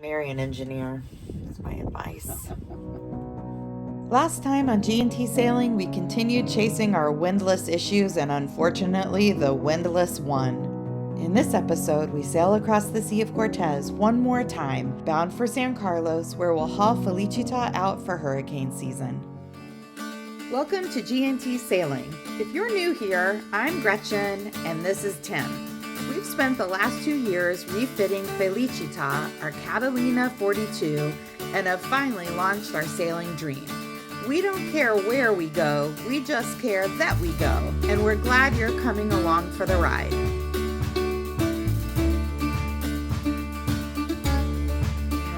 Marry an engineer is my advice. Last time on G&T Sailing, we continued chasing our windlass issues, and unfortunately, the windlass won. In this episode, we sail across the Sea of Cortez one more time, bound for San Carlos, where we'll haul Felicità out for hurricane season. Welcome to G&T Sailing. If you're new here, I'm Gretchen, and this is Tim. We've spent the last 2 years refitting Felicità, our Catalina 42, and have finally launched our sailing dream. We don't care where we go, we just care that we go, and we're glad you're coming along for the ride.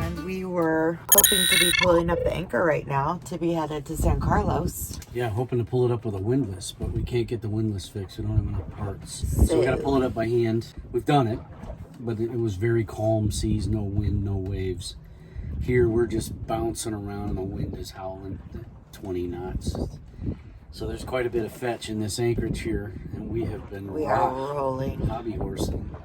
And we were hoping to be pulling up the anchor right now to be headed to San Carlos. Yeah, hoping to pull it up with a windlass, but we can't get the windlass fixed. We don't have enough parts. So we gotta pull it up by hand. We've done it, but it was very calm seas, no wind, no waves. Here we're just bouncing around and the wind is howling at 20 knots. So there's quite a bit of fetch in this anchorage here, and we have been rolling hobby horsing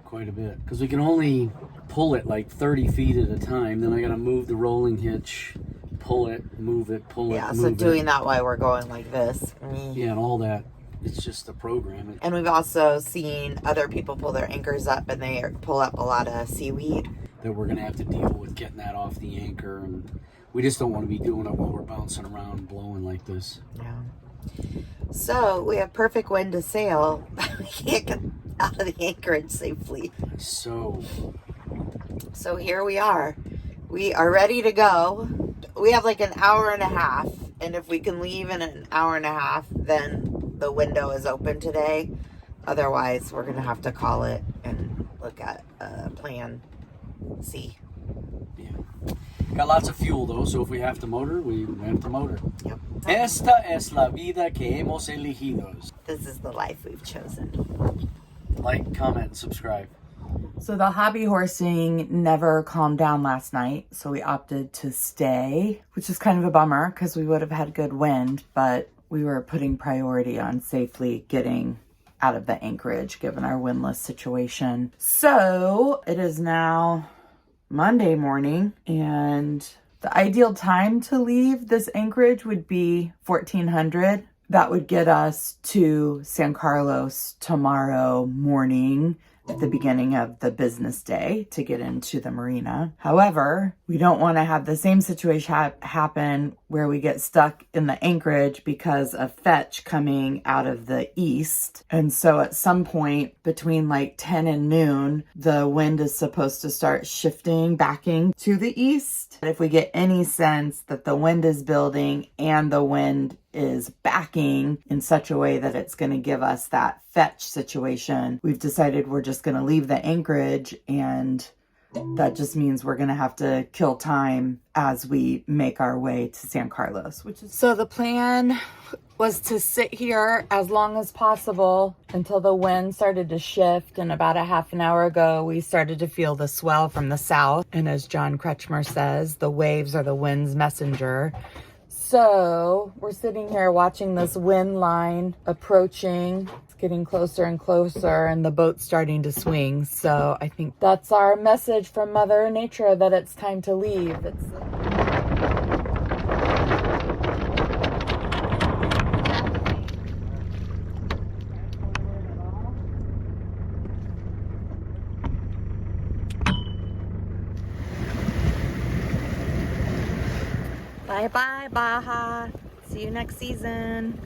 quite a bit because we can only pull it like 30 feet at a time. Then I gotta move the rolling hitch, pull it, move it, pull it, Yeah, move so it. doing that while we're going like this. Yeah, and all that. It's just the program. And we've also seen other people pull their anchors up and they pull up a lot of seaweed. That we're gonna have to deal with getting that off the anchor, and we just don't want to be doing it while we're bouncing around and blowing like this. Yeah. So we have perfect wind to sail, but we can't get out of the anchorage safely. So here we are. We are ready to go. We have like an hour and a half, and if we can leave in an hour and a half, then the window is open today. Otherwise, we're gonna have to call it and look at plan C. yeah, got lots of fuel though, so if we have to motor, we have to motor. Yep. Esta es la vida que hemos elegido. This is the life we've chosen. Like, comment, and subscribe. So the hobby horsing never calmed down last night, so we opted to stay, which is kind of a bummer because we would have had good wind, but we were putting priority on safely getting out of the anchorage given our windlass situation. So it is now Monday morning, and the ideal time to leave this anchorage would be 1400. That would get us to San Carlos tomorrow morning at the beginning of the business day to get into the marina. However, we don't want to have the same situation happen where we get stuck in the anchorage because of fetch coming out of the east. And so at some point between like 10 and noon, the wind is supposed to start shifting, backing to the east. If we get any sense that the wind is building and the wind is backing in such a way that it's going to give us that fetch situation, we've decided we're just going to leave the anchorage, and that just means we're going to have to kill time as we make our way to San Carlos, so the plan was to sit here as long as possible until the wind started to shift. And about a half an hour ago, we started to feel the swell from the south. And as John Kretschmer says, the waves are the wind's messenger. So we're sitting here watching this wind line approaching. It's getting closer and closer, and the boat's starting to swing. So I think that's our message from Mother Nature, that it's time to leave. Bye-bye, Baja. See you next season.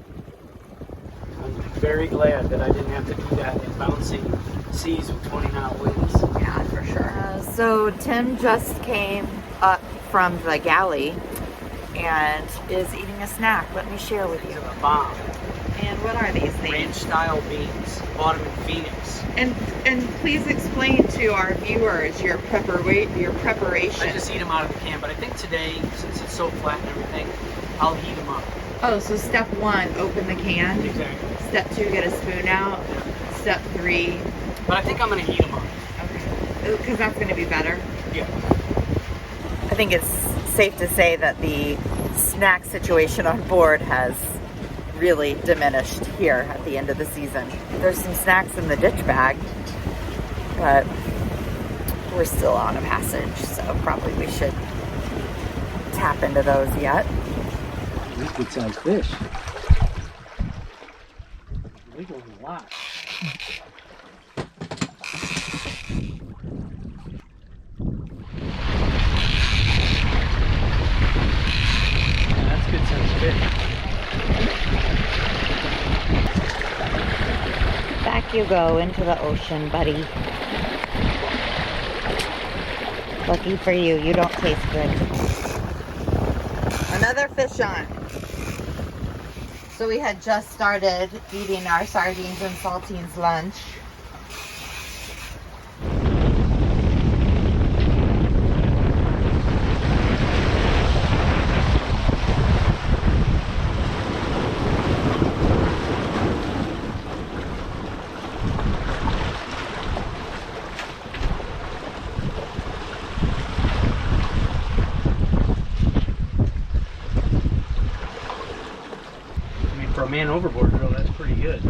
I'm very glad that I didn't have to do that in bouncing seas with 20 knot winds. Yeah, for sure. So Tim just came up from the galley and is eating a snack. Let me share with you. A bomb. And what are these things? Ranch-style beans. Bought them in Phoenix. And please explain to our viewers your preparation. I just eat them out of the can, but I think today, since it's so flat and everything, I'll heat them up. Oh, so step 1, open the can. Exactly. Step 2, get a spoon out. Yeah. Step 3. But I think I'm going to heat them up. Okay. Because that's going to be better. Yeah. I think it's safe to say that the snack situation on board has really diminished here at the end of the season. There's some snacks in the ditch bag, but we're still on a passage, so probably we should tap into those yet. These good sized fish. They go a lot. Yeah, that's good sized fish. Back you go into the ocean, buddy. Lucky for you, you don't taste good. Another fish on. So we had just started eating our sardines and saltines lunch. For a man overboard drill, that's pretty good.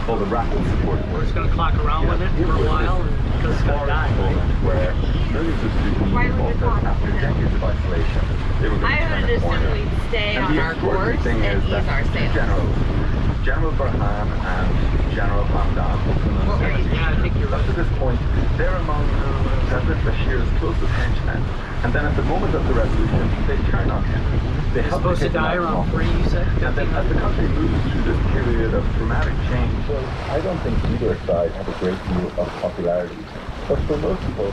Called the raffle support. We're just gonna clock around with it for a while because it's gonna die. Where millions of students involved after decades of isolation. They were going to turn a corner. stay And the extraordinary thing is that General Burhan and General Hamdan, Yeah, I think you're up to right. this point, they're among President Bashir's closest henchmen. And then at the moment of the revolution, they turn on him. They It's help supposed to take him die out of around office. 3, you said? And then as the country moves through this period of dramatic change, well, I don't think either side have a great deal of popularity. But for most people,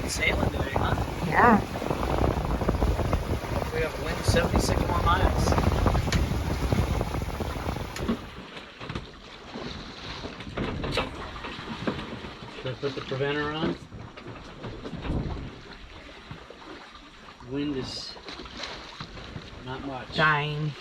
It's sailing today, huh? Yeah. We have wind 76 more miles. Should I put the preventer on? Wind is not much. Dying.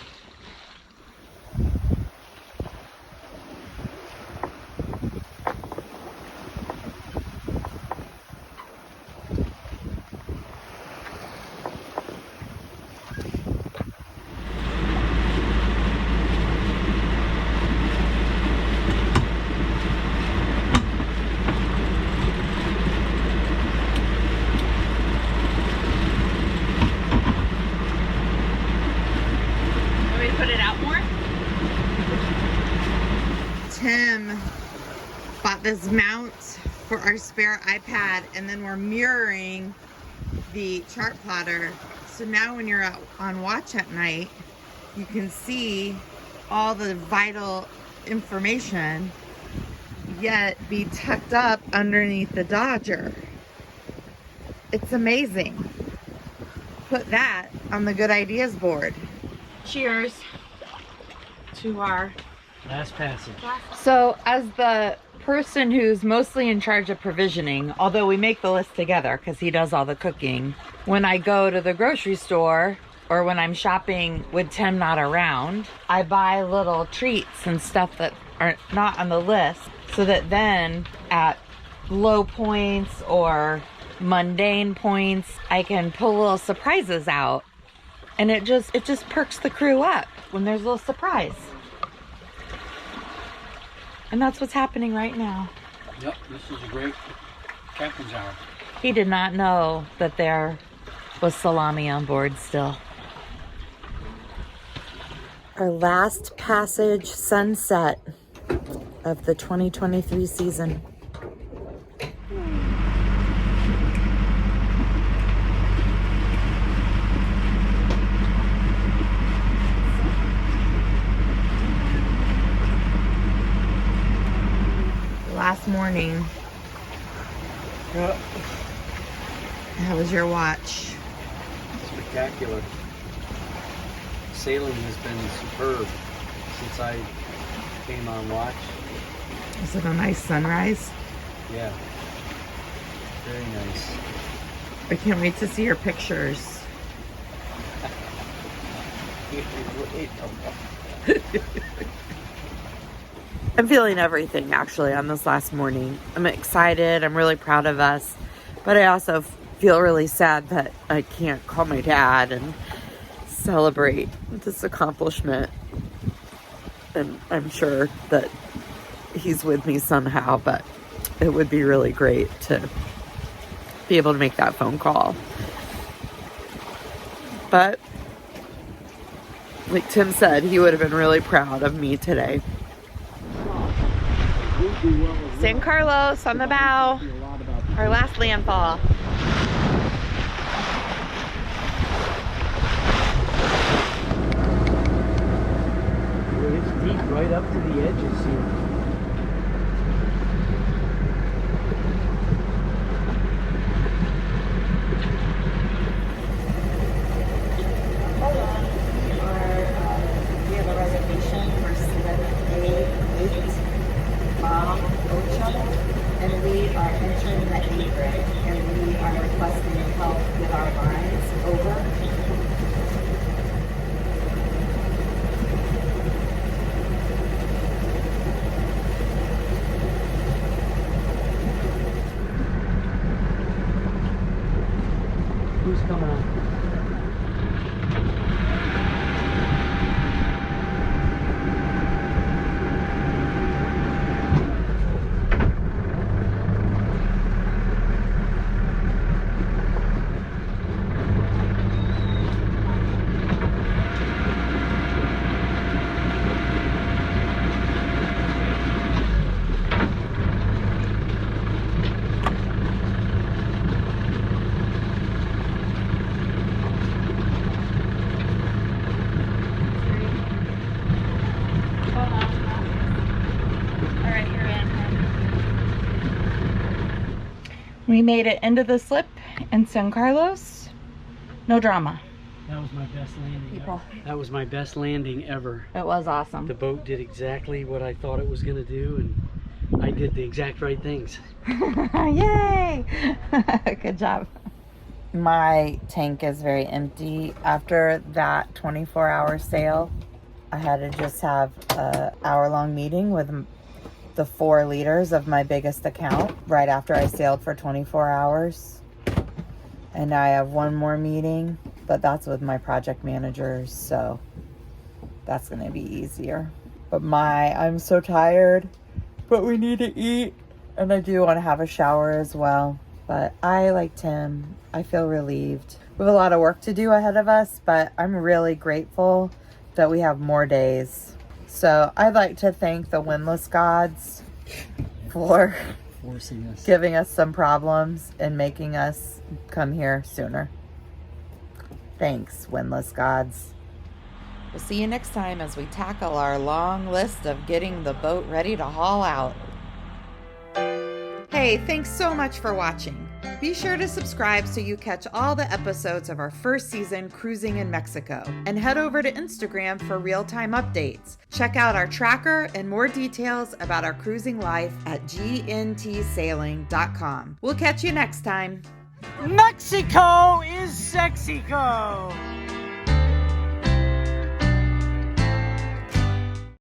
Tim bought this mount for our spare iPad, and then we're mirroring the chart plotter. So now when you're on watch at night, you can see all the vital information, yet be tucked up underneath the Dodger. It's amazing. Put that on the good ideas board. Cheers to our Last passage. So as the person who's mostly in charge of provisioning, although we make the list together because he does all the cooking, when I go to the grocery store or when I'm shopping with Tim not around, I buy little treats and stuff that are not on the list so that then at low points or mundane points, I can pull little surprises out. And it just perks the crew up when there's a little surprise. And that's what's happening right now. Yep, this is a great captain's hour. He did not know that there was salami on board still. Our last passage sunset of the 2023 season. Last morning. Yep. How was your watch? Spectacular. Sailing has been superb since I came on watch. Is it a nice sunrise? Yeah. Very nice. I can't wait to see your pictures. I'm feeling everything actually on this last morning. I'm excited. I'm really proud of us. But I also feel really sad that I can't call my dad and celebrate this accomplishment. And I'm sure that he's with me somehow, but it would be really great to be able to make that phone call. But like Tim said, he would have been really proud of me today. San Carlos on the bow, our last landfall. It's deep right up to the edges here. We have a reservation for 7A8 and we are entering the 8th grade, and we are requesting help with our lines. Over. Who's coming on? We made it into the slip in San Carlos. No drama. That was my best landing People. ever. That was my best landing ever. It was awesome. The boat did exactly what I thought it was going to do, and I did the exact right things. Yay! Good job. My tank is very empty. After that 24-hour sail, I had to just have an hour-long meeting with the 4 leaders of my biggest account right after I sailed for 24 hours. And I have one more meeting, but that's with my project managers, so that's going to be easier. But I'm so tired, but we need to eat, and I do want to have a shower as well. But I, like Tim, I feel relieved. We have a lot of work to do ahead of us, but I'm really grateful that we have more days. So I'd like to thank the windlass gods for Forcing us. giving us some problems and making us come here sooner. Thanks, windlass gods. We'll see you next time as we tackle our long list of getting the boat ready to haul out. Hey, thanks so much for watching. Be sure to subscribe so you catch all the episodes of our first season cruising in Mexico. And head over to Instagram for real-time updates. Check out our tracker and more details about our cruising life at gntsailing.com. We'll catch you next time. Mexico is Sexico!